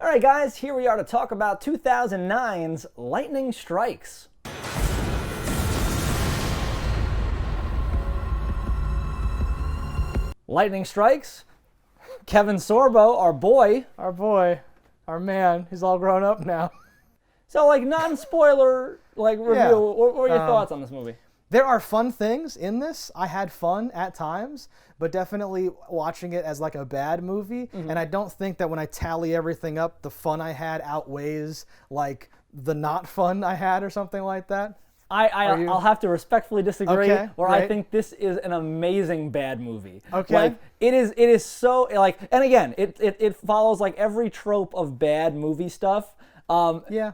All right, guys, here we are to talk about 2009's Lightning Strikes. Lightning Strikes, Kevin Sorbo, our boy, our man, he's all grown up now. So, like, non-spoiler, like, review, Yeah. what were your thoughts on this movie? There are fun things in this. I had fun at times, but definitely watching it as like a bad movie. And I don't think that when I tally everything up, the fun I had outweighs like the not fun I had or something like that. I'll have to respectfully disagree, Okay, where right. I think this is an amazing bad movie. Okay. Like, it is so, like, and again, it follows, like, every trope of bad movie stuff. Yeah.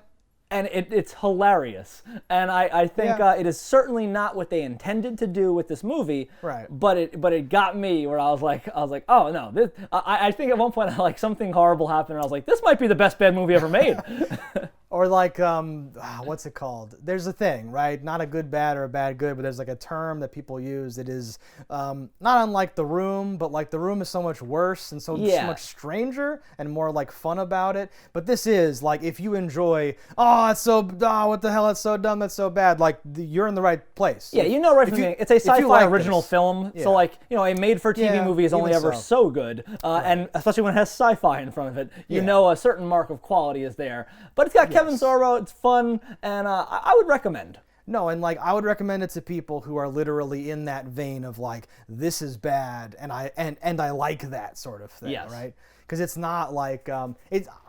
And it's hilarious. And I think it is certainly not what they intended to do with this movie. Right. But it got me where I was like, oh no, this. I think at one point like something horrible happened, and I was like, this might be the best bad movie ever made. Or like, what's it called? There's a thing, right? Not a good bad or a bad good, but there's like a term that people use that is not unlike The Room, but like The Room is so much worse and so much stranger and more like fun about it. But this is like, if you enjoy, what the hell, that's so dumb, that's so bad, like you're in the right place. Yeah, you know right from the beginning, it's a sci-fi like original this. film, Yeah. so like, you know, a made-for-TV movie is only even ever so good, and especially when it has sci-fi in front of it, you know a certain mark of quality is there. But it's got Kevin Sorbo, it's fun, and I would recommend. No, and like I would recommend it to people who are literally in that vein of like, this is bad, and I like that sort of thing, right? Because it's not like I'm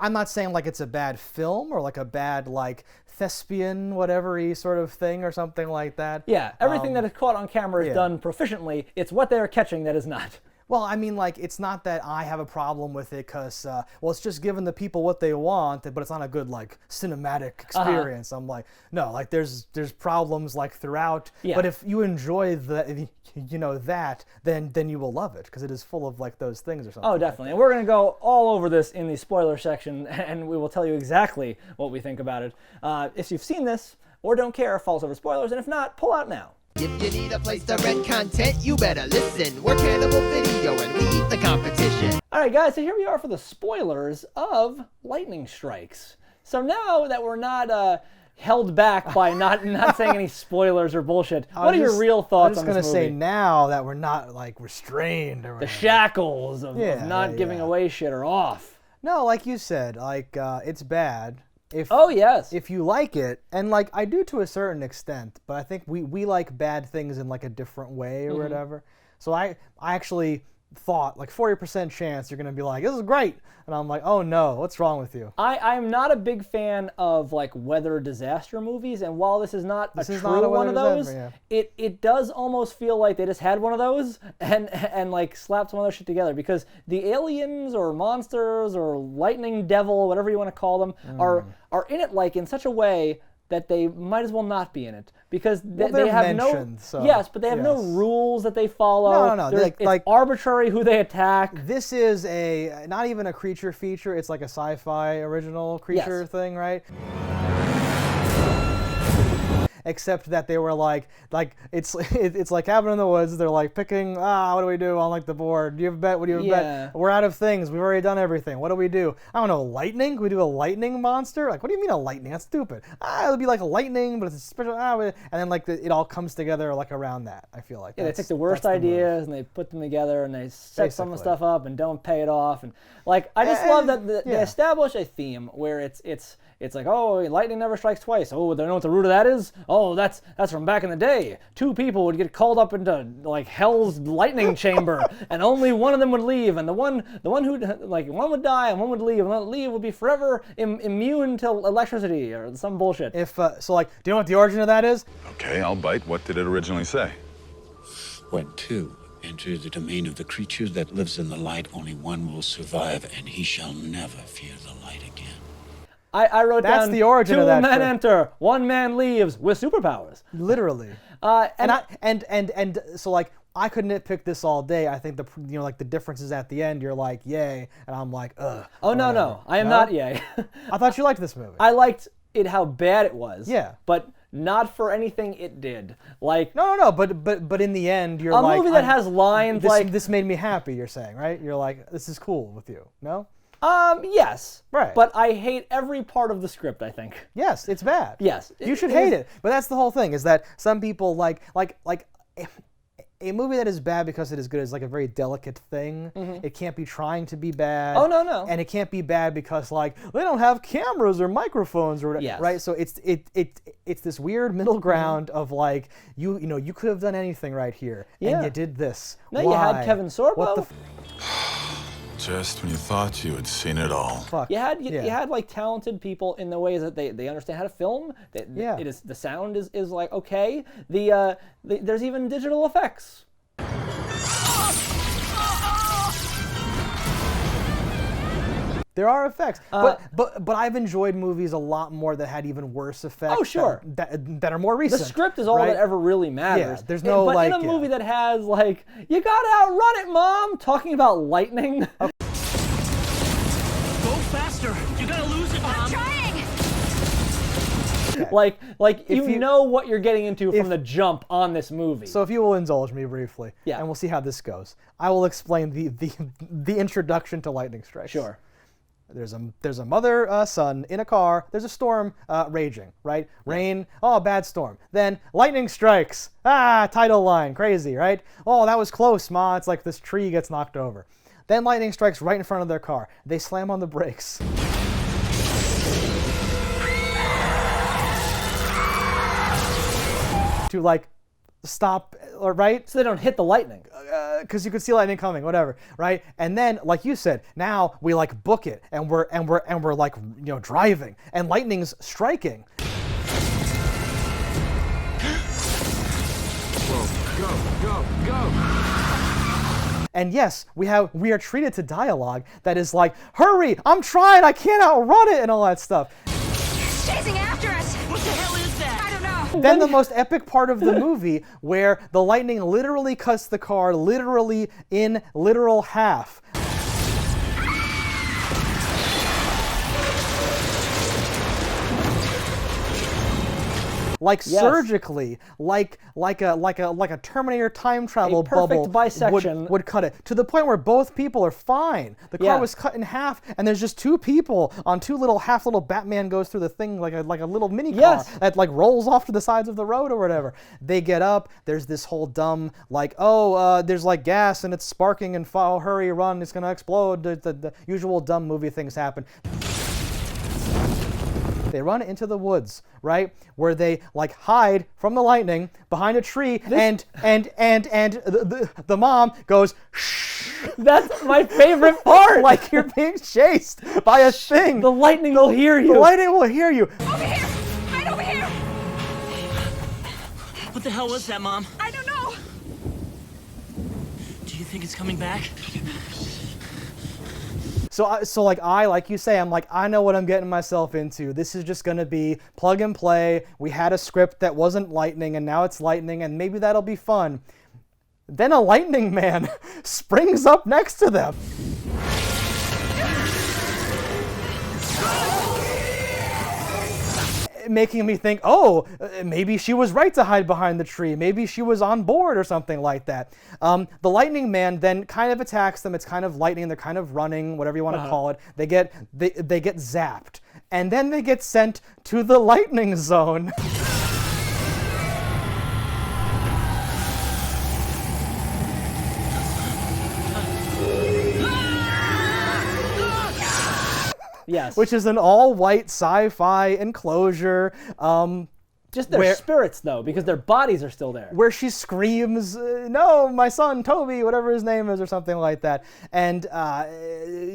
not saying like it's a bad film or like a bad like thespian whatever-y sort of thing or something like that. Yeah, everything that is caught on camera is done proficiently. It's what they're catching that is not. Well, I mean, like, it's not that I have a problem with it because, it's just giving the people what they want, but it's not a good, like, cinematic experience. I'm like, no, like, there's problems, like, throughout. Yeah. But if you enjoy that, then you will love it because it is full of, like, those things or something. Oh, definitely. And we're going to go all over this in the spoiler section, and we will tell you exactly what we think about it. If you've seen this or don't care, follow us over spoilers, and if not, pull out now. If you need a place to rent content, you better listen. We're Cannibal Video and we eat the competition. All right, guys, so here we are for the spoilers of Lightning Strikes. So now that we're not held back by not saying any spoilers or bullshit, what are your real thoughts on this movie? I'm just going to say now that we're not, like, restrained or whatever. The shackles of not giving away shit are off. No, like you said, like, it's bad. If you like it, and like I do to a certain extent, but I think we like bad things in like a different way or whatever. So I actually thought like 40% chance you're gonna be like, this is great, and I'm like, oh no, what's wrong with you? I'm not a big fan of like weather disaster movies, and while this is not a true one of those, it does almost feel like they just had one of those and like slapped some other shit together, because the aliens or monsters or lightning devil, whatever you want to call them, are in it like in such a way that they might as well not be in it, because they have but they have no rules that they follow. No. It's like arbitrary who they attack. This is not even a creature feature. It's like a sci-fi original creature thing, right? Except that they were like it's like Cabin in the Woods. They're like picking, what do we do on like the board? Do you have a bet? What do you have a bet? We're out of things. We've already done everything. What do we do? I don't know, lightning? Can we do a lightning monster? Like, what do you mean a lightning? That's stupid. It'll be like a lightning, but it's a special, and then like it all comes together like around that, I feel like. Yeah, they take the worst ideas and they put them together and they set some of the stuff up and don't pay it off. And like, I just love that they establish a theme where it's like, oh, lightning never strikes twice. Oh, they know what the root of that is? Oh, that's from back in the day. Two people would get called up into like hell's lightning chamber, and only one of them would leave, and the one who like one would die and one would leave, and that leave would be forever immune to electricity or some bullshit. So like, do you know what the origin of that is? Okay, I'll bite. What did it originally say? When two enter the domain of the creature that lives in the light, only one will survive, and he shall never fear the light again. I wrote down, the origin of that. 2 men enter, 1 man leaves with superpowers. Literally. So like, I could nitpick this all day. I think the differences at the end, you're like, yay, and I'm like, ugh. Oh no, I am not yay. I thought you liked this movie. I liked it how bad it was. Yeah. But not for anything it did. Like no, but in the end, you're like, a movie that has lines like this made me happy. You're saying, right? You're like, this is cool with you. No. Yes. Right. But I hate every part of the script, I think. Yes, it's bad. Yes. You should hate it. But that's the whole thing, is that some people like a movie that is bad because it is good is like a very delicate thing. It can't be trying to be bad. Oh, no. And it can't be bad because like they don't have cameras or microphones or whatever. Yes. Right? So it's this weird middle ground of like you could have done anything right here. Yeah. And you did this. No, Why? you had Kevin Sorbo. What the Just when you thought you had seen it all. fuck? You had like talented people in the ways that they understand how to film. Yeah. It is, the sound is like okay. There's even digital effects. There are effects, but I've enjoyed movies a lot more that had even worse effects. Oh, sure. that are more recent. The script is all right? that ever really matters. Yeah, there's no, but like, in a movie that has like, you gotta outrun it, Mom, talking about lightning. Go faster! You're gonna lose it, Mom! I'm trying! like If you know what you're getting into from the jump on this movie. So if you will indulge me briefly, Yeah. and we'll see how this goes. I will explain the introduction to lightning strikes. Sure. There's a mother son in a car. There's a storm raging, right? Rain. Oh, bad storm. Then lightning strikes. Title line. Crazy, right? Oh, that was close, Ma. It's like this tree gets knocked over. Then lightning strikes right in front of their car. They slam on the brakes. To like stop, or right? So they don't hit the lightning. Because you could see lightning coming, whatever, right? And then, like you said, now we like book it, and we're like driving, and lightning's striking. Go! And yes, we are treated to dialogue that is like, hurry, I'm trying, I can't outrun it, and all that stuff. It's chasing after us! What the hell is that? I don't know. Then the most epic part of the movie, where the lightning literally cuts the car literally in literal half. Like Yes. surgically, like a Terminator time travel perfect bubble bisection. would cut it to the point where both people are fine. The car Yeah. was cut in half, and there's just two people on two little Batman goes through the thing like a little mini car Yes. that like rolls off to the sides of the road or whatever. They get up. There's this whole dumb like there's like gas and it's sparking and hurry run, it's gonna explode. The usual dumb movie things happen. They run into the woods, right, where they like hide from the lightning behind a tree, and the mom goes, shh. That's my favorite part. Like you're being chased by a thing. The lightning will hear you. The lightning will hear you. Over here! Right over here! What the hell was that, Mom? I don't know! Do you think it's coming back? So like you say, I'm like, I know what I'm getting myself into. This is just gonna be plug and play. We had a script that wasn't lightning, and now it's lightning, and maybe that'll be fun. Then a lightning man springs up next to them. Making me think, maybe she was right to hide behind the tree. Maybe she was on board or something like that. The lightning man then kind of attacks them. It's kind of lightning. They're kind of running, whatever you want to call it. They get zapped, and then they get sent to the lightning zone. Yes. Which is an all-white sci-fi enclosure. Just their spirits, though, because their bodies are still there. Where she screams, no, my son, Toby, whatever his name is, or something like that. And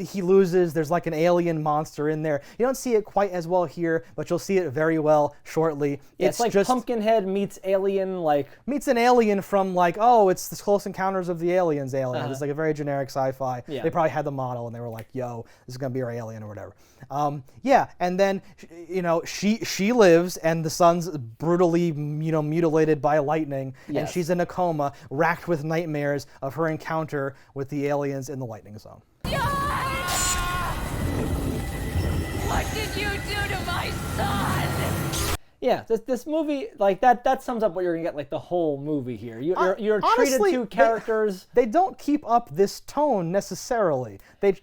he loses. There's like an alien monster in there. You don't see it quite as well here, but you'll see it very well shortly. Yeah, it's like just Pumpkinhead meets Alien, meets an alien from like, it's the Close Encounters of the Aliens alien. It's like a very generic sci-fi. Yeah. They probably had the model and they were like, yo, this is gonna be our alien or whatever. And then she lives and the son's brutally mutilated by lightning, and Yes. she's in a coma, racked with nightmares of her encounter with the aliens in the lightning zone. What did you do to my son? Yeah, this movie, like that sums up what you're gonna get, like the whole movie here. You're treated Honestly, to characters. They don't keep up this tone necessarily.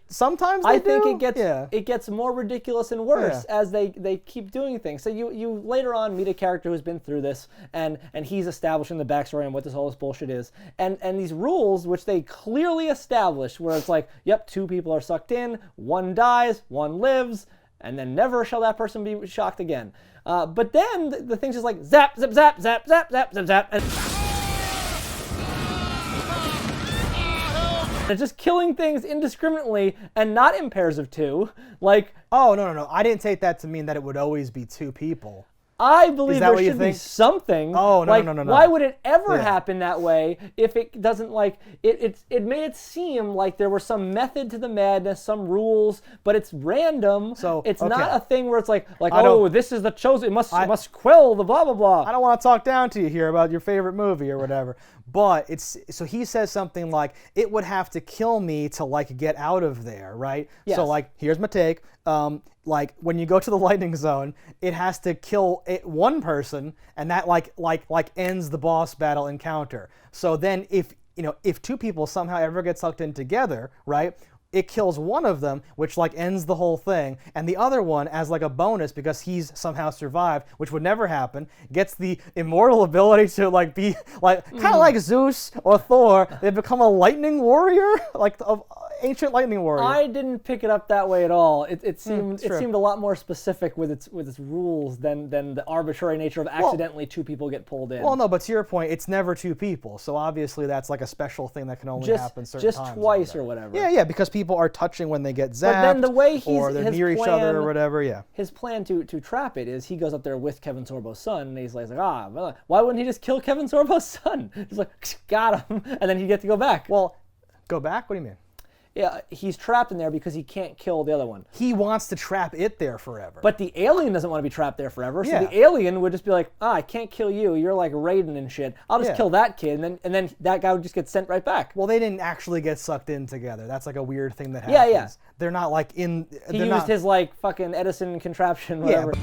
Sometimes they I think do. it gets more ridiculous and worse as they keep doing things. So you later on meet a character who's been through this, and he's establishing the backstory and what all this bullshit is, and these rules which they clearly establish, where it's like, yep, 2 people are sucked in, 1 dies, 1 lives, and then never shall that person be shocked again. But then the thing's just like zap, zap, zap, zap, zap, zap, zap, zap, and it's just killing things indiscriminately and not in pairs of 2. Like, oh no, I didn't take that to mean that it would always be 2 people. I believe there should be something. Oh, no, like, no. Why would it ever happen that way if it doesn't, like, it made it seem like there was some method to the madness, some rules, but it's random. So it's not a thing where it's like oh, this is the chosen, it must quell the blah, blah, blah. I don't want to talk down to you here about your favorite movie or whatever, but so he says something like, it would have to kill me to, like, get out of there, right? Yes. So, like, here's my take. Like, when you go to the lightning zone, it has to kill 1 person, and that like ends the boss battle encounter. So then if 2 people somehow ever get sucked in together, right, it kills one of them, which like ends the whole thing, and the other one, as like a bonus because he's somehow survived, which would never happen, gets the immortal ability to like be like kind of like Zeus or Thor. They become a lightning warrior, like ancient lightning warrior. I didn't pick it up that way at all. It seemed a lot more specific with its rules than the arbitrary nature of accidentally 2 people get pulled in. Well, no, but to your point, it's never 2 people, so obviously that's like a special thing that can only happen certain times. Just twice or whatever. Yeah, because people are touching when they get zapped, but then the way or they're near each other or whatever. Yeah. His plan to trap it is he goes up there with Kevin Sorbo's son, and he's like, why wouldn't he just kill Kevin Sorbo's son? He's like, got him, and then he'd get to go back. Well, go back? What do you mean? Yeah, he's trapped in there because he can't kill the other one. He wants to trap it there forever. But the alien doesn't want to be trapped there forever. So the alien would just be like, I can't kill you. You're like Raiden and shit. I'll just kill that kid, and then that guy would just get sent right back. Well, they didn't actually get sucked in together. That's like a weird thing that happens. Yeah. They're not like in. He used his like fucking Edison contraption, whatever. Yeah,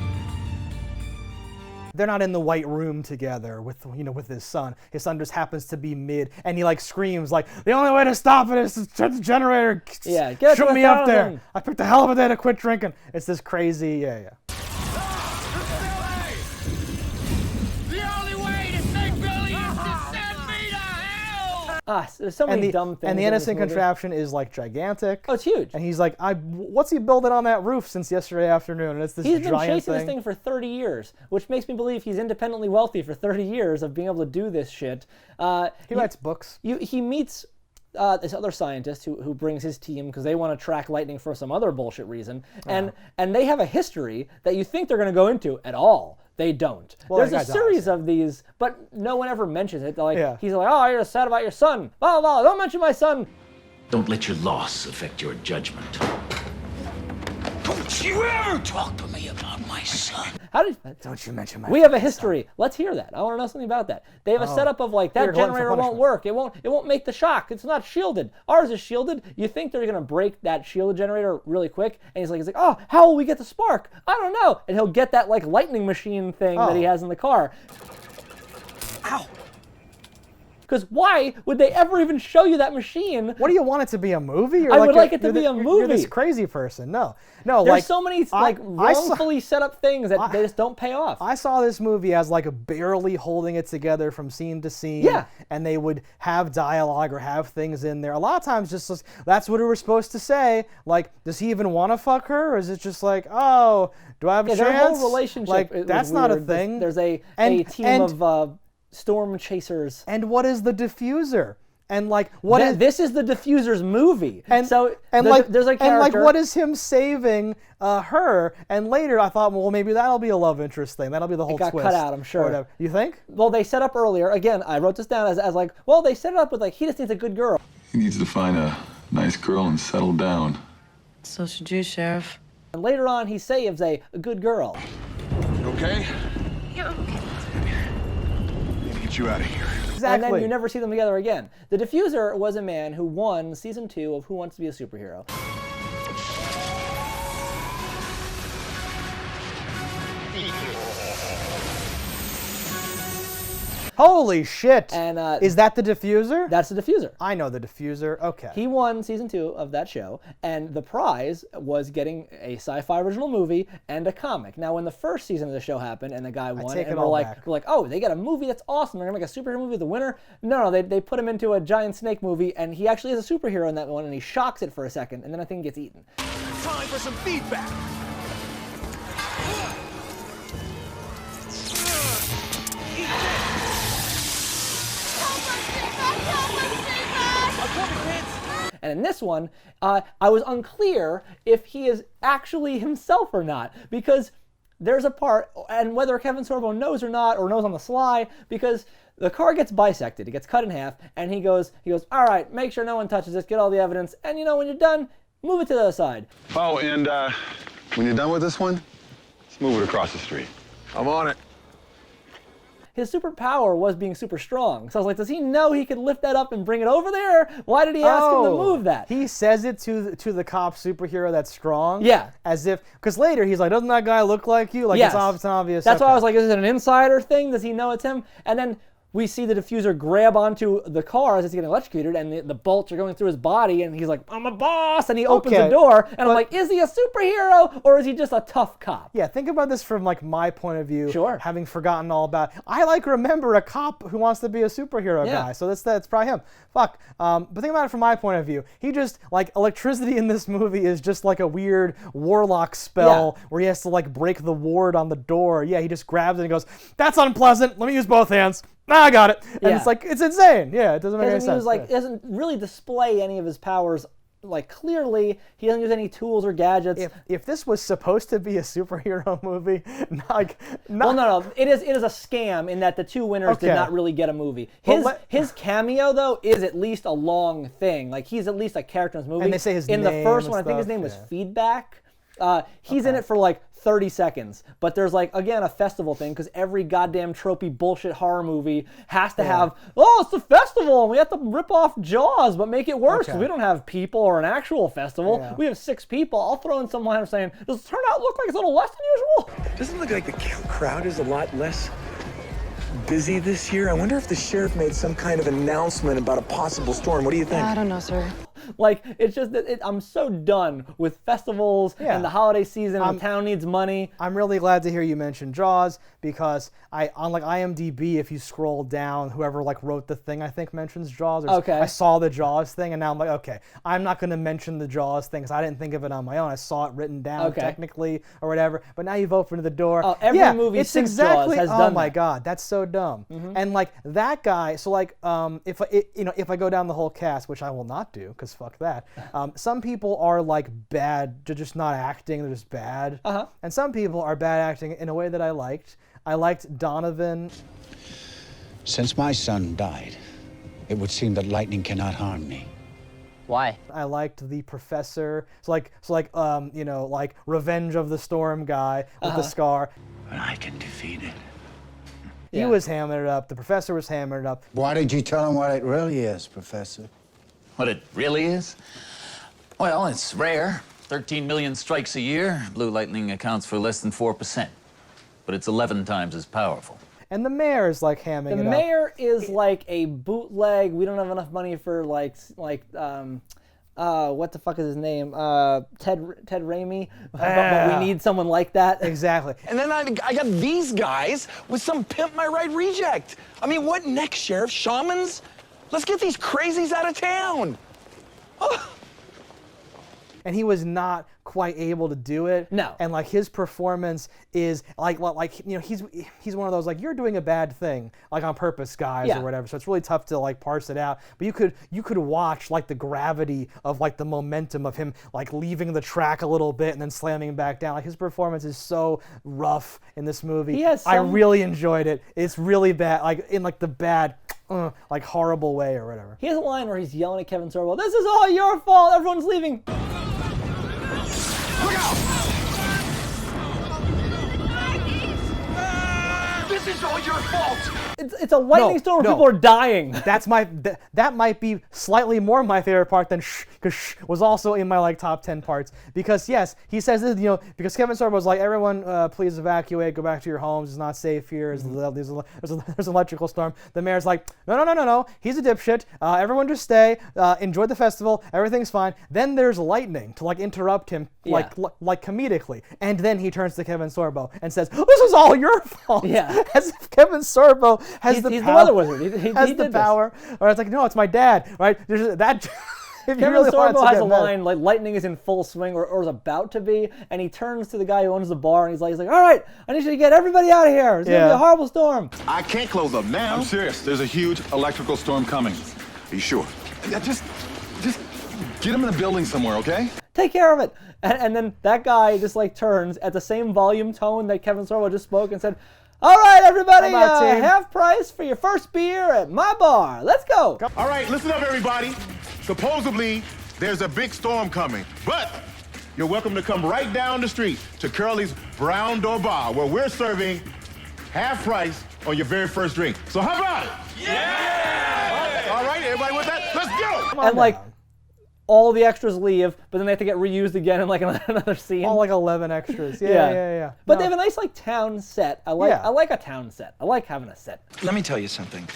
they're not in the white room together with his son. His son just happens to be mid, and he like screams like, the only way to stop it is to turn the generator. Yeah, shoot me up there. I picked a hell of a day to quit drinking. It's this crazy, The only way to save Billy is to send me to hell. There's so many dumb things. And the innocent contraption is like gigantic. Oh, it's huge. And he's like, what's he building on that roof since yesterday afternoon? And it's this giant thing. He's been chasing this thing for 30 years, which makes me believe he's independently wealthy for 30 years of being able to do this shit. He writes books. He meets this other scientist who brings his team because they want to track lightning for some other bullshit reason, and they have a history that you think they're going to go into at all. They don't. Well, there's a series of these, but no one ever mentions it. He's like, oh, you're sad about your son. Blah, blah, don't mention my son. Don't let your loss affect your judgment. Don't you ever talk to me about my son. Don't you mention my We have a history. Let's hear that. I want to know something about that. They have a setup of like, that generator won't work. It won't make the shock. It's not shielded. Ours is shielded. You think they're going to break that shielded generator really quick? And he's like, oh, how will we get the spark? I don't know. And he'll get that like lightning machine thing that he has in the car. Ow. Because why would they ever even show you that machine? What do you want it to be, a movie? I would like it to be a movie. You're this crazy person. No. There's so many wrongfully set up things that they just don't pay off. I saw this movie as like barely holding it together from scene to scene. Yeah. And they would have dialogue or have things in there. A lot of times just that's what we were supposed to say. Like, does he even want to fuck her? Or is it just like, oh, do I have a chance? Their whole relationship like, that's not a thing. There's a team of storm chasers. And what is the diffuser? And like, this is the diffuser's movie. And so and there's a character. And like, what is him saving her? And later I thought, well, maybe that'll be a love interest thing. That'll be the whole twist. It got cut out, I'm sure. Whatever. You think? Well, they set up earlier. Again, I wrote this down as like, well, they set it up with like, he just needs a good girl. He needs to find a nice girl and settle down. So should you, Sheriff. And later on, he saves a good girl. You okay? Yeah, okay. Get you out of here. Exactly. And then you never see them together again. The diffuser was a man who won season 2 of Who Wants to Be a Superhero. Holy shit! And is that the diffuser? That's the diffuser. I know the diffuser. Okay. He won season 2 of that show, and the prize was getting a sci-fi original movie and a comic. Now, when the first season of the show happened and the guy won, and we're like, oh, they got a movie that's awesome. They're gonna make a superhero movie, the winner. No, they put him into a giant snake movie, and he actually is a superhero in that one, and he shocks it for a second, and then I think he gets eaten. Time for some feedback. And in this one, I was unclear if he is actually himself or not, because there's a part, and whether Kevin Sorbo knows or not, or knows on the sly, because the car gets bisected, it gets cut in half, and he goes, all right, make sure no one touches this, get all the evidence, and when you're done, move it to the other side. Oh, and when you're done with this one, let's move it across the street. I'm on it. His superpower was being super strong. So I was like, does he know he could lift that up and bring it over there? Why did he ask him to move that? He says it to the cop superhero that's strong. Yeah. As if, because later he's like, doesn't that guy look like you? Like, yes. It's obvious. That's why I was like, is it an insider thing? Does he know it's him? And then we see the diffuser grab onto the car as it's getting electrocuted, and the bolts are going through his body, and he's like, I'm a boss, and he opens the door, and I'm like, is he a superhero, or is he just a tough cop? Yeah, think about this from like my point of view. Sure. Having forgotten all about, I remember a cop who wants to be a superhero guy, so that's probably him. Fuck. But think about it from my point of view. He just, like, electricity in this movie is just like a weird warlock spell where he has to like break the ward on the door. Yeah, he just grabs it and goes, that's unpleasant, let me use both hands. I got it. And it's like, it's insane. Yeah, it doesn't make any sense. He doesn't really display any of his powers. Like, clearly, he doesn't use any tools or gadgets. If this was supposed to be a superhero movie, well, no, it is a scam in that the two winners did not really get a movie. His cameo though is at least a long thing. Like, he's at least a character in this movie. And they say his name. In the first one, I think his name was Feedback. He's in it for like 30 seconds, but there's like, again, a festival thing, because every goddamn tropey bullshit horror movie has to have, it's the festival and we have to rip off Jaws but make it worse because we don't have people or an actual festival. We have 6 people. I'll throw in some line of saying, does it turn out look like it's a little less than usual? Doesn't it look like the crowd is a lot less busy this year? I wonder if the sheriff made some kind of announcement about a possible storm. What do you think? I don't know, sir. Like, it's just that I'm so done with festivals and the holiday season. The town needs money. I'm really glad to hear you mention Jaws, because on like IMDb, if you scroll down, whoever like wrote the thing I think mentions Jaws. I saw the Jaws thing, and now I'm like, okay, I'm not going to mention the Jaws thing because I didn't think of it on my own. I saw it written down technically or whatever. But now you've opened the door. Oh, every movie since Jaws has done that. Oh my God, that's so dumb. And like that guy. So like, if I go down the whole cast, which I will not do because fuck that. Some people are like bad, just not acting. They're just bad. And some people are bad acting in a way that I liked. I liked Donovan. Since my son died, it would seem that lightning cannot harm me. Why? I liked the professor. Like Revenge of the Storm guy with the scar. But I can defeat it. He was hamming it up. The professor was hamming it up. Why did you tell him what it really is, Professor? What it really is? Well, it's rare. 13 million strikes a year. Blue lightning accounts for less than 4%. But it's 11 times as powerful. And the mayor's like hamming it up. The mayor is like a bootleg. We don't have enough money for what the fuck is his name? Ted Raimi. But we need someone like that. Exactly. And then I got these guys with some Pimp My Ride reject. I mean, what next, Sheriff? Shamans? Let's get these crazies out of town. Oh. And he was not quite able to do it. No. And like his performance is like he's one of those like, you're doing a bad thing like on purpose, guys, or whatever. So it's really tough to like parse it out. But you could watch like the gravity of like the momentum of him like leaving the track a little bit and then slamming back down. Like his performance is so rough in this movie. I really enjoyed it. It's really bad, like in like the bad like horrible way or whatever. He has a line where he's yelling at Kevin Sorbo, "This is all your fault. Everyone's leaving." Look out! This is is all your fault. It's a lightning storm where people are dying. That's that might be slightly more my favorite part than shh, because shh was also in my like top 10 parts. Because yes, he says this, you know, because Kevin Sorbo was like, everyone, please evacuate, go back to your homes. It's not safe here. There's an electrical storm. The mayor's like, no. He's a dipshit. Everyone just stay. Enjoy the festival. Everything's fine. Then there's lightning to like interrupt him, like comedically, and then he turns to Kevin Sorbo and says, "This is all your fault." Yeah. As if Kevin Sorbo has He's the the power. weather wizard. He has did the power. Or it's like, no, it's my dad, right? There's that. If Kevin really Sorbo has a line like lightning is in full swing or is about to be, and he turns to the guy who owns the bar and he's like, all right, I need you to get everybody out of here. It's gonna be a horrible storm. I can't close up now. I'm serious. There's a huge electrical storm coming. Are you sure? Yeah, just get him in a building somewhere, okay? Take care of it. And then that guy just like turns at the same volume tone that Kevin Sorbo just spoke and said, all right, everybody, half price for your first beer at my bar. Let's go. All right, listen up, everybody. Supposedly, there's a big storm coming, but you're welcome to come right down the street to Curly's Brown Door Bar, where we're serving half price on your very first drink. So how about it? Yeah! All right, everybody with that? Let's go! And like, all the extras leave, but then they have to get reused again in like another scene. All like 11 extras. Yeah. But they have a nice like town set. I like a town set. I like having a set. Let me tell you something.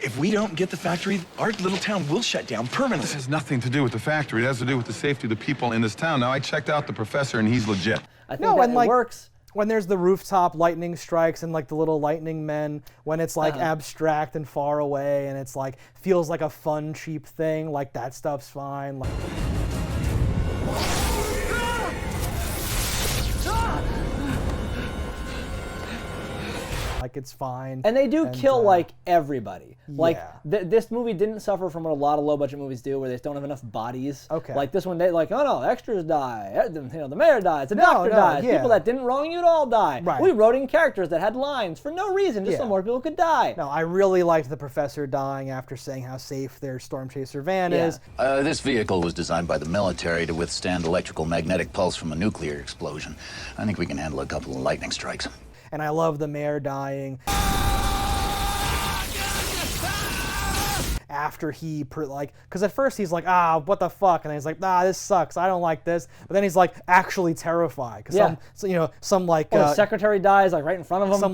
If we don't get the factory, our little town will shut down permanently. This has nothing to do with the factory. It has to do with the safety of the people in this town. Now, I checked out the professor, and he's legit. I think that it works. When there's the rooftop lightning strikes and like the little lightning men, when it's like abstract and far away and it's like feels like a fun, cheap thing, like that stuff's fine. Like... Like it's fine. And they do kill like everybody. Like this movie didn't suffer from what a lot of low budget movies do, where they don't have enough bodies. Okay. Like this one, they like, oh no, extras die. You know, the mayor dies, the doctor dies. People that didn't wrong you at all die. Right. We wrote in characters that had lines for no reason, just so more people could die. No, I really liked the professor dying after saying how safe their storm chaser van is. This vehicle was designed by the military to withstand electrical magnetic pulse from a nuclear explosion. I think we can handle a couple of lightning strikes. And I love the mayor dying after he because at first he's like, what the fuck, and then he's like, this sucks, I don't like this, but then he's like actually terrified because some the secretary dies like right in front of him. Some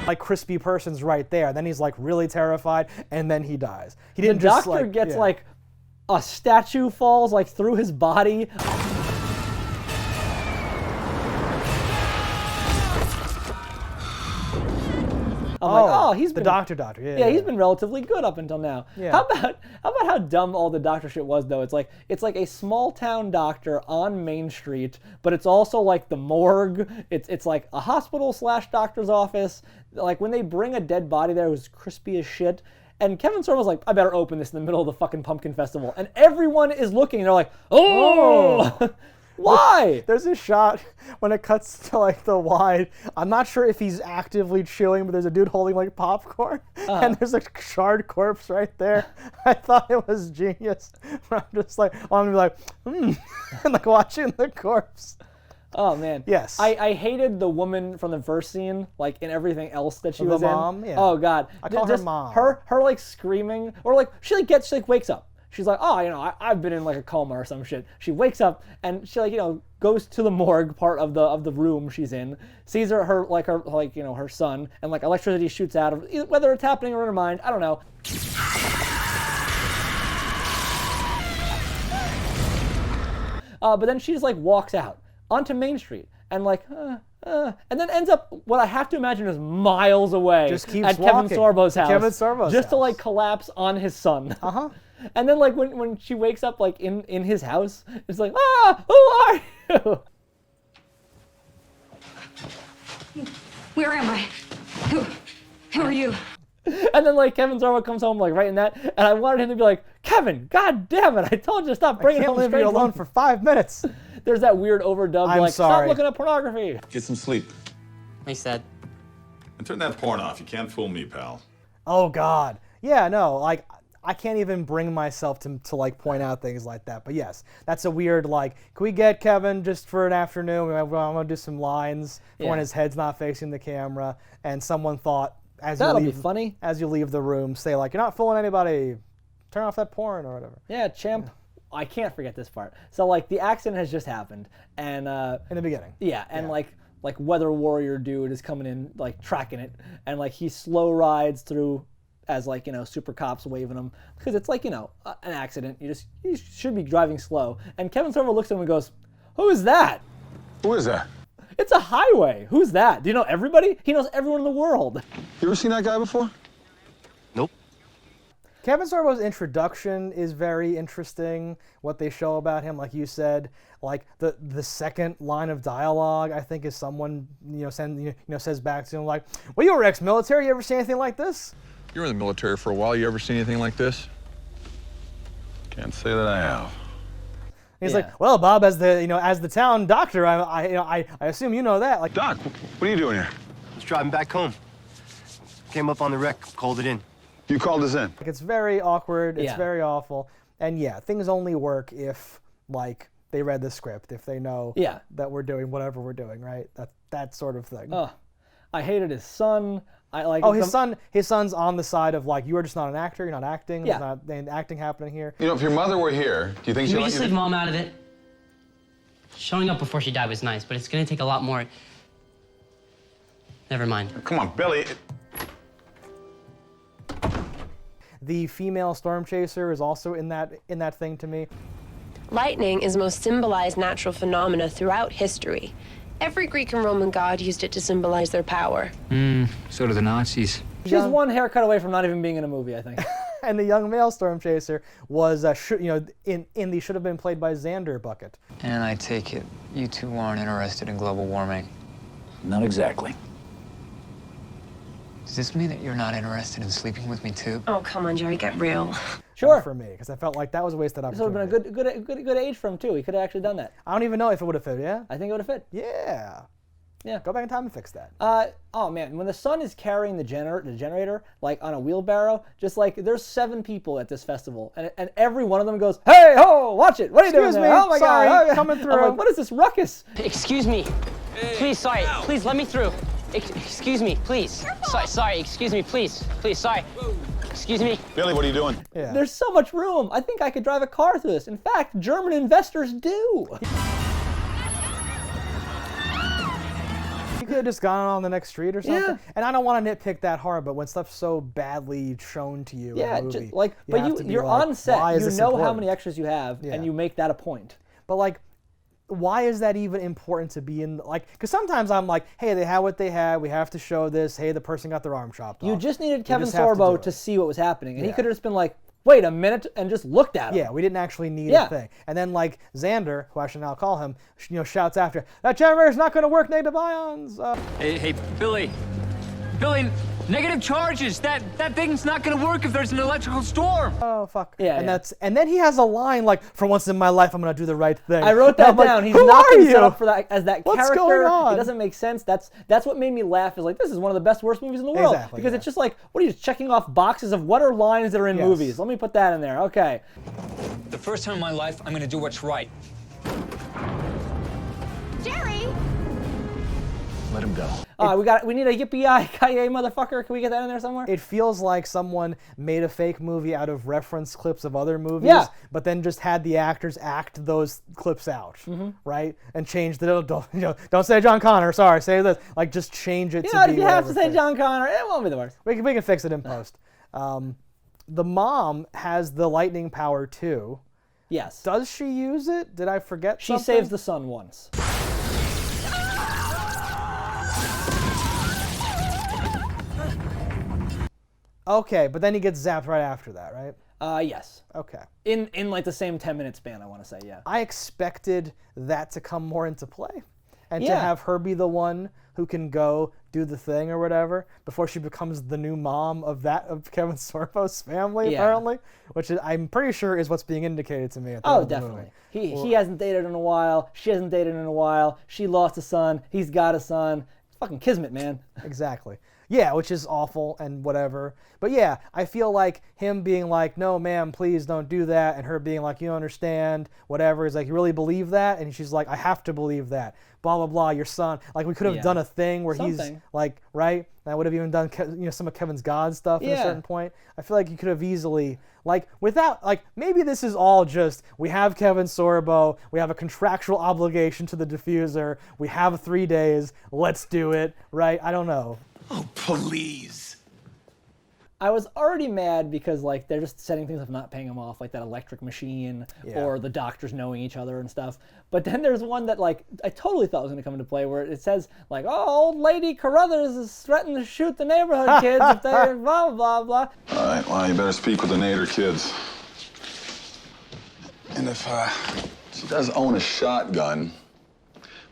like crispy person's right there. Then he's like really terrified, and then he dies. He didn't the doctor gets like a statue falls like through his body. He's been doctor. Yeah, he's been relatively good up until now. Yeah. How about how dumb all the doctor shit was though? It's like a small town doctor on Main Street, but it's also like the morgue. It's like a hospital / doctor's office. Like when they bring a dead body there, it was crispy as shit. And Kevin Sorbo's like, I better open this in the middle of the fucking pumpkin festival. And everyone is looking, and they're like, oh! Why? There's a shot when it cuts to like the wide. I'm not sure if he's actively chewing, but there's a dude holding like popcorn, and there's a charred corpse right there. I thought it was genius. I'm just like, I'm gonna be like, and like watching the corpse. Oh man. Yes. I hated the woman from the first scene, like in everything else that she was in. The mom? Yeah. Oh god. I call her mom. Her like screaming, or like she wakes up. She's like, I've been in like a coma or some shit. She wakes up and she goes to the morgue part of the room she's in, sees her son, and like electricity shoots out of it, whether it's happening or in her mind, I don't know. But then she just like walks out onto Main Street and like, and then ends up what I have to imagine is miles away just keeps at walking. Kevin Sorbo's house. Kevin Sorbo's just house. to like collapse on his son. And then like when she wakes up like in his house, it's like, who are you? Where am I? Who are you? And then like Kevin Sorbo comes home like right in that, and I wanted him to be like, Kevin, god damn it, I told you to stop bringing home leave you alone for 5 minutes. There's that weird overdub I'm like, sorry. Stop looking at pornography. Get some sleep. He said. And turn that porn off. You can't fool me, pal. Oh god. Yeah, no, like I can't even bring myself to like point out things like that. But yes, that's a weird like. Can we get Kevin just for an afternoon? I'm gonna do some lines for when his head's not facing the camera. And someone thought that'll be funny as you leave the room, say like, you're not fooling anybody. Turn off that porn or whatever. Yeah, champ. I can't forget this part. So like the accident has just happened, and in the beginning. Yeah, and like Weather Warrior dude is coming in, like tracking it, and like he slow rides through as like, you know, super cops waving him, because it's like, you know, an accident. You should be driving slow. And Kevin Sorbo looks at him and goes, "Who is that?" Who is that? It's a highway. Who's that? Do you know everybody? He knows everyone in the world. You ever seen that guy before? Nope. Kevin Sorbo's introduction is very interesting. What they show about him, like you said, like the second line of dialogue, I think, is someone says back to him like, "Well, you were ex-military. You ever see anything like this?" You were in the military for a while. You ever seen anything like this? Can't say that I have. He's like, "Well, Bob, as the town doctor, I assume you know that." Like, Doc, what are you doing here? I was driving back home. Came up on the wreck, called it in. You called us in. Like, it's very awkward. It's very awful. And yeah, things only work if like they read the script, if they know that we're doing whatever we're doing, right? That sort of thing. Oh, I hated his son. His son's on the side of like, you are just not an actor. You're not acting. Yeah. There's not acting happening here. You know, if your mother were here, do you think she'd Can we let just you? leave Mom out of it? Showing up before she died was nice, but it's gonna take a lot more. Never mind. Come on, Billy. The female storm chaser is also in that thing to me. Lightning is the most symbolized natural phenomena throughout history. Every Greek and Roman god used it to symbolize their power. So do the Nazis. She's one haircut away from not even being in a movie, I think. And the young male storm chaser was, in the should have been played by Xander bucket. And I take it you two aren't interested in global warming. Not exactly. Does this mean that you're not interested in sleeping with me too? Oh, come on, Jerry, get real. Sure. For me, because I felt like that was a wasted This opportunity. would have been a good age for him too. He could have actually done that. I don't even know if it would have fit, yeah? I think it would have fit. Yeah. Yeah. Go back in time and fix that. Oh man, when the son is carrying the generator like on a wheelbarrow, just like there's 7 people at this festival, and every one of them goes, "Hey ho, watch it! What are you doing there? Oh my God, coming through." I'm like, what is this ruckus? Excuse me. Please, sorry. Please let me through. Excuse me, please. Sorry, excuse me, please. Please, sorry. Excuse me. Billy, what are you doing? Yeah. There's so much room. I think I could drive a car through this. In fact, German investors do. You could have just gone on the next street or something. Yeah. And I don't want to nitpick that hard, but when stuff's so badly shown to you in a movie, you're on set. You know how many extras you have, Yeah. and you make that a point. But like, why is that even important to be in? Like, because sometimes I'm like, hey, they had what they had. We have to show this. Hey, the person got their arm chopped off. You just needed Kevin just have to do Sorbo it. to see what was happening, and he Yeah. could have just been like, "Wait a minute," and just looked at him. Yeah, we didn't actually need Yeah. a thing. And then like Xander, who I should now call him, shouts after, "That generator's not going to work, negative ions." Hey, Billy. Billy, negative charges. That thing's not gonna work if there's an electrical storm. Oh fuck. Yeah, and yeah. and then he has a line like, "For once in my life, I'm gonna do the right thing." I wrote that And I'm down. like, He's who not are been set you? up for that as that What's character. going on? It doesn't make sense. That's what made me laugh. Is like, this is one of the best worst movies in the world. Exactly, because yeah. it's just like, what are you just checking off boxes of what are lines that are in Yes. movies? Let me put that in there. Okay. The first time in my life, I'm gonna do what's right. Jerry! Let him go. We need a yippee-yi-ki-yay motherfucker. Can we get that in there somewhere? It feels like someone made a fake movie out of reference clips of other movies, Yeah. but then just had the actors act those clips out, right? And change the don't say John Connor. Sorry, say this. Like just change it. You to know, be if you have to whatever say fit. John Connor, it won't be the worst. We can fix it in post. The mom has the lightning power too. Yes. Does she use it? Did I forget? She something? saves the sun once. Okay, but then he gets zapped right after that, right? Yes. Okay. In like the same 10-minute span, I want to say, yeah. I expected that to come more into play, and to Yeah. have her be the one who can go do the thing or whatever before she becomes the new mom of Kevin Sorbo's family, Yeah. apparently, which I'm pretty sure is what's being indicated to me at the end Oh, of the definitely. movie. He hasn't dated in a while. She hasn't dated in a while. She lost a son. He's got a son. It's fucking kismet, man. Exactly. Yeah, which is awful and whatever. But yeah, I feel like him being like, no, ma'am, please don't do that. And her being like, you don't understand, whatever. Is like, you really believe that? And she's like, I have to believe that. Blah, blah, blah, your son. Like, we could have done a thing where he's like, right? I would have even done, some of Kevin's God stuff at a certain point. I feel like you could have easily, like, without, like, maybe this is all just, we have Kevin Sorbo, we have a contractual obligation to the diffuser, we have 3 days, let's do it, right? I don't know. Oh, please. I was already mad because, like, they're just setting things up, not paying them off, like that electric machine or the doctors knowing each other and stuff. But then there's one that, like, I totally thought was going to come into play where it says, like, oh, old lady Carruthers is threatening to shoot the neighborhood kids if they blah, blah, blah. All right, well, you better speak with the Nader kids. And if she does own a shotgun,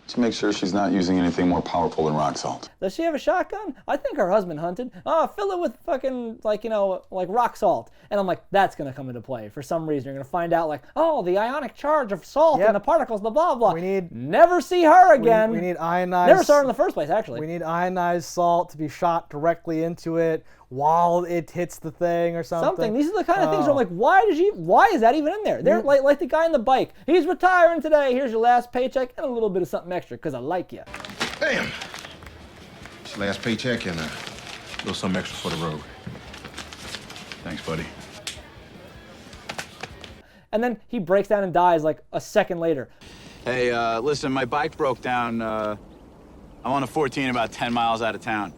to make sure she's not using anything more powerful than rock salt. Does she have a shotgun? I think her husband hunted. Oh, fill it with fucking, like, like rock salt. And I'm like, that's going to come into play. For some reason, you're going to find out, like, oh, the ionic charge of salt and the particles, blah, blah, blah. Never see her again. We need ionized... Never saw her in the first place, actually. We need ionized salt to be shot directly into it while it hits the thing or something. These are the kind of things where I'm like, why is that even in there? They're like the guy on the bike. He's retiring today. Here's your last paycheck and a little bit of something extra because I like you. Damn. It's your last paycheck and a little something extra for the road. Thanks, buddy. And then he breaks down and dies like a second later. Hey, listen, my bike broke down. I'm on a 14 about 10 miles out of town.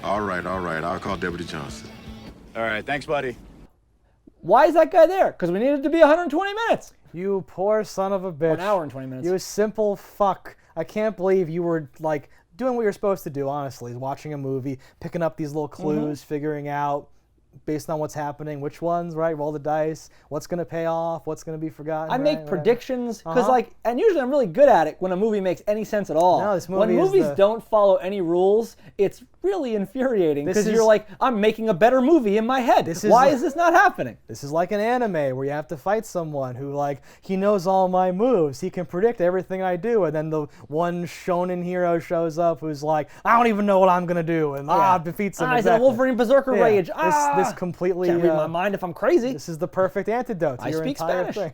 All right. I'll call Deputy Johnson. All right, thanks, buddy. Why is that guy there? Because we needed to be 120 minutes. You poor son of a bitch. 1 hour and 20 minutes. You simple fuck. I can't believe you were, like, doing what you're supposed to do, honestly. Watching a movie, picking up these little clues, figuring out, based on what's happening, which ones, right? Roll the dice. What's going to pay off? What's going to be forgotten? I make predictions because, like, and usually I'm really good at it when a movie makes any sense at all. No, this movie when movies don't follow any rules, it's really infuriating because you're like, I'm making a better movie in my head. Why is this not happening? This is like an anime where you have to fight someone who, like, he knows all my moves. He can predict everything I do. And then the one shonen hero shows up who's like, I don't even know what I'm going to do. And defeats him. He's a Wolverine Berserker Rage. This completely... Can't read my mind if I'm crazy. This is the perfect antidote to your entire Spanish. thing.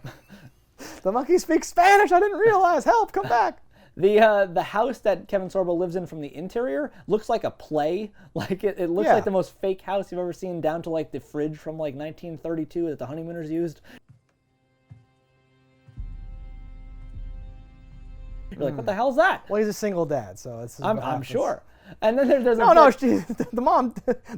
The monkey speaks Spanish. I didn't realize. Help, come back. The house that Kevin Sorbo lives in from the interior looks like a play. Like it looks like the most fake house you've ever seen, down to like the fridge from like 1932 that the honeymooners used. You're like, what the hell's that? Well, he's a single dad, so it's. I'm sure. And then there's the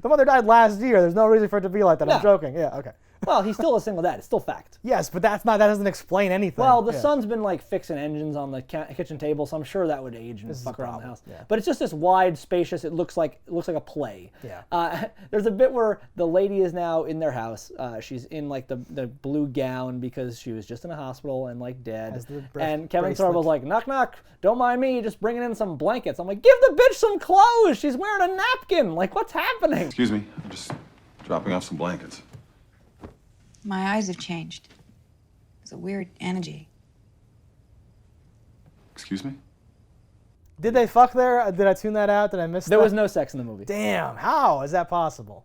mother died last year. There's no reason for it to be like that. No. I'm joking. Yeah, okay. Well, he's still a single dad. It's still fact. Yes, but that doesn't explain anything. Well, the son's been like fixing engines on the kitchen table, so I'm sure that would age and fuck around the house. Yeah. But it's just this wide, spacious. It looks like a play. Yeah. There's a bit where the lady is now in their house. She's in like the blue gown because she was just in a hospital and like dead. And Kevin Sorbo's like, knock knock, don't mind me, just bringing in some blankets. I'm like, give the bitch some clothes. She's wearing a napkin. Like, what's happening? Excuse me, I'm just dropping off some blankets. My eyes have changed. It's a weird energy. Excuse me? Did they fuck there? Did I tune that out? Did I miss that? There was no sex in the movie. Damn, how is that possible?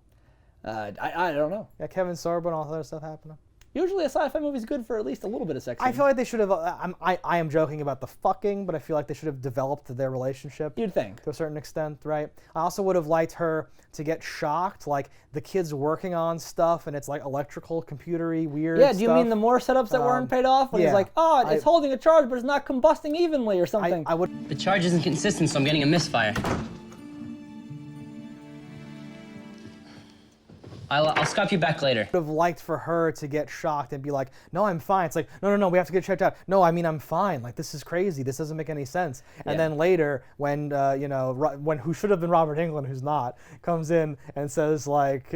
I don't know. Yeah, Kevin Sorbo and all that other stuff happening. Usually a sci-fi movie is good for at least a little bit of sex. I feel like they should have, I am joking about the fucking, but I feel like they should have developed their relationship. You'd think. To a certain extent, right? I also would have liked her to get shocked, like the kid's working on stuff and it's like electrical, computery, weird stuff. Yeah, do you mean the more setups that weren't paid off? When he's like, oh, it's holding a charge, but it's not combusting evenly or something. The charge isn't consistent, so I'm getting a misfire. I'll stop you back later. I would have liked for her to get shocked and be like, no, I'm fine. It's like, no, we have to get checked out. No, I mean, I'm fine. Like, this is crazy. This doesn't make any sense. And then later, when, when who should have been Robert Englund, who's not, comes in and says, like,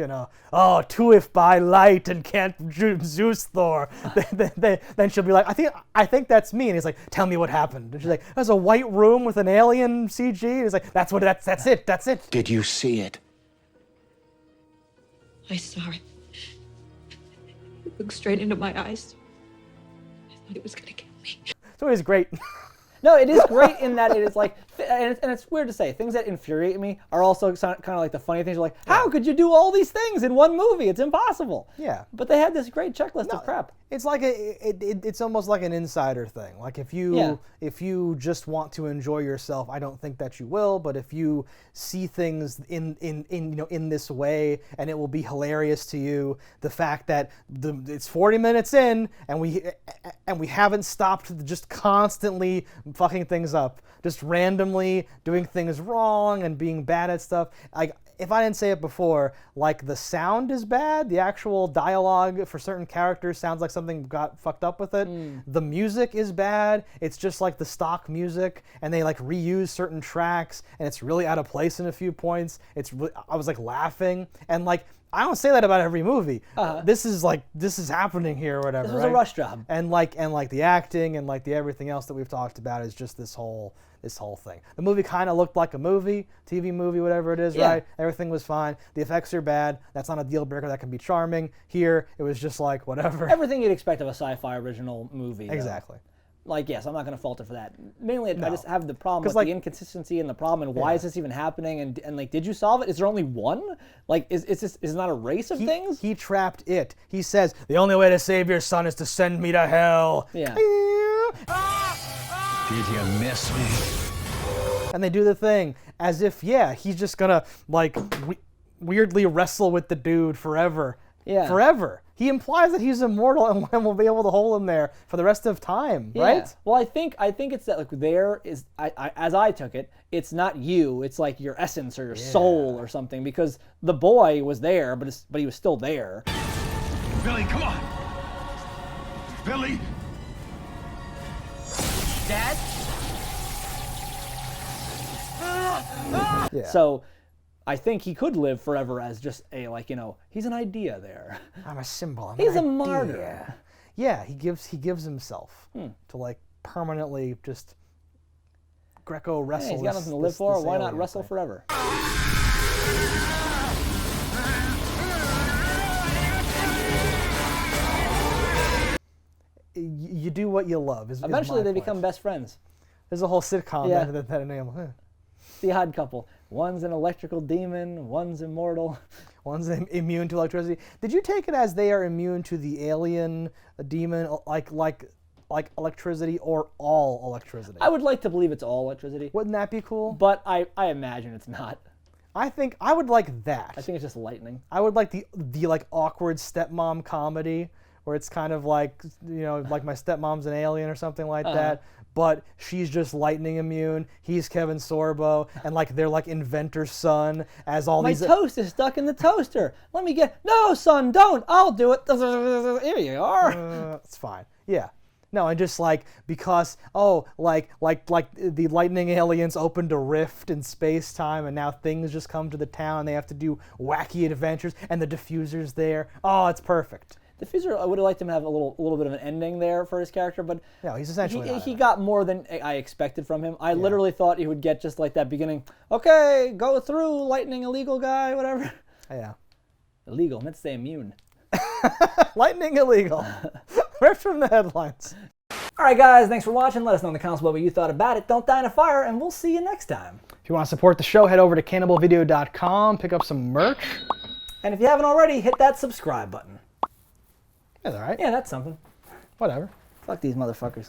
oh, to if by light and can't Zeus Thor. Then she'll be like, I think that's me. And he's like, tell me what happened. And she's like, there's a white room with an alien CG. And he's like, that's it. Did you see it? I saw it. It looked straight into my eyes. I thought it was gonna kill me. So he's great. No, it is great in that it is like, and it's weird to say, things that infuriate me are also kind of like the funny things. You're like, how could you do all these things in one movie? It's impossible. Yeah. But they had this great checklist of crap. It's like it's almost like an insider thing. Like if you just want to enjoy yourself, I don't think that you will. But if you see things in this way, and it will be hilarious to you, the fact that it's 40 minutes in and we haven't stopped just constantly fucking things up, just randomly doing things wrong and being bad at stuff. Like, if I didn't say it before, like the sound is bad. The actual dialogue for certain characters sounds like something got fucked up with it. The music is bad. It's just like the stock music, and they like reuse certain tracks, and it's really out of place in a few points. I was like laughing, and like I don't say that about every movie. This is happening here or whatever. This was a rush job. And like the acting and like the everything else that we've talked about is just this whole thing. The movie kind of looked like a movie, TV movie, whatever it is, right? Everything was fine. The effects are bad. That's not a deal breaker. That can be charming. Here, it was just like whatever. Everything you'd expect of a sci-fi original movie. Exactly. Like, yes, I'm not going to falter for that. Mainly, I just have the problem with the inconsistency and the problem, and why is this even happening? And like, did you solve it? Is there only one? Like, is it not a race of things? He trapped it. He says, the only way to save your son is to send me to hell. Yeah. Did you miss me? And they do the thing as if, he's just gonna like weirdly wrestle with the dude forever. Yeah. Forever. He implies that he's immortal and we'll be able to hold him there for the rest of time, right? Well, I think it's that like there is, as I took it, it's not you. It's like your essence or your soul or something, because the boy was there, but he was still there. Billy, come on. Billy. Dad? So I think he could live forever as just a, like, he's an idea there. I'm a symbol. He's a martyr. Yeah, he gives himself to like permanently just Greco wrestle. He's got nothing to live for. Why not wrestle forever? You do what you love. Eventually, they become best friends. There's a whole sitcom that name. The Odd Couple. One's an electrical demon. One's immortal. One's immune to electricity. Did you take it as they are immune to the alien demon, like electricity, or all electricity? I would like to believe it's all electricity. Wouldn't that be cool? But I imagine it's not. I think I would like that. I think it's just lightning. I would like the like awkward stepmom comedy where it's kind of like, like my stepmom's an alien or something like that. But she's just lightning immune. He's Kevin Sorbo, and like they're like inventor's son as all these. My toast is stuck in the toaster. Let me get. No, son, don't. I'll do it. Here you are. It's fine. Yeah. No, and just like because like the lightning aliens opened a rift in space time, and now things just come to the town. They have to do wacky adventures, and the diffuser's there. Oh, it's perfect. Diffuser, I would have liked him to have a little bit of an ending there for his character, but no, he's essentially he got more than I expected from him. I literally thought he would get just like that beginning. Okay, go through, lightning illegal guy, whatever. Yeah. Illegal. I meant to say immune. Lightning illegal. Right from the headlines. All right, guys, thanks for watching. Let us know in the comments what you thought about it. Don't die in a fire, and we'll see you next time. If you want to support the show, head over to cannibalvideo.com, pick up some merch. And if you haven't already, hit that subscribe button. That's all right. Yeah, that's something. Whatever. Fuck these motherfuckers.